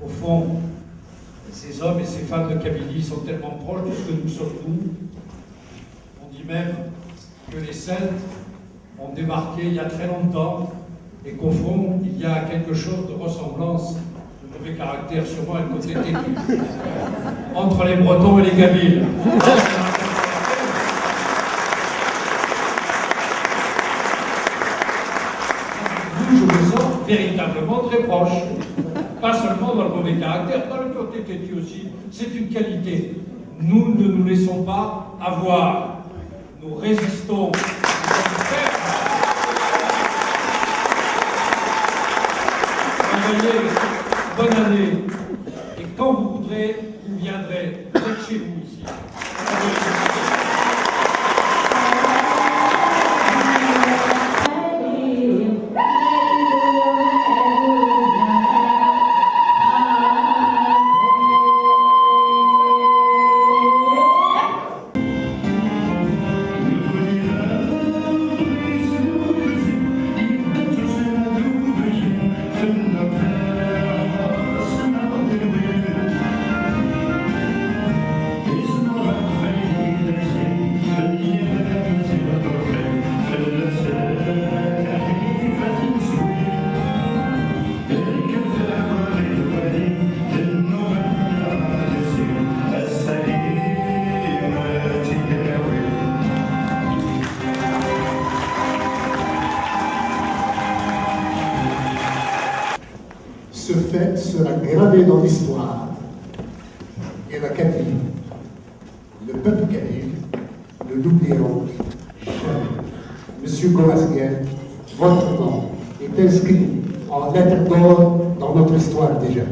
Au fond, ces hommes et ces femmes de Kabylie sont tellement proches de ce que nous sommes nous. On dit même que les Celtes ont débarqué il y a très longtemps et qu'au fond, il y a quelque chose de ressemblance, de mauvais caractère, sûrement le côté têtu, entre les Bretons et les Kabyles. Je me sens véritablement très proche. Pas seulement dans le mauvais caractère, dans le côté têtu aussi. C'est une qualité. Nous ne nous laissons pas avoir. Nous résistons. Bonne année. Et quand vous voudrez, vous viendrez. Vous êtes chez vous ici. Ce fait sera gravé dans l'histoire et la Kabylie, le peuple kabyle, ne l'oublieront jamais. Monsieur Goasguen, votre nom est inscrit en lettres d'or dans notre histoire déjà.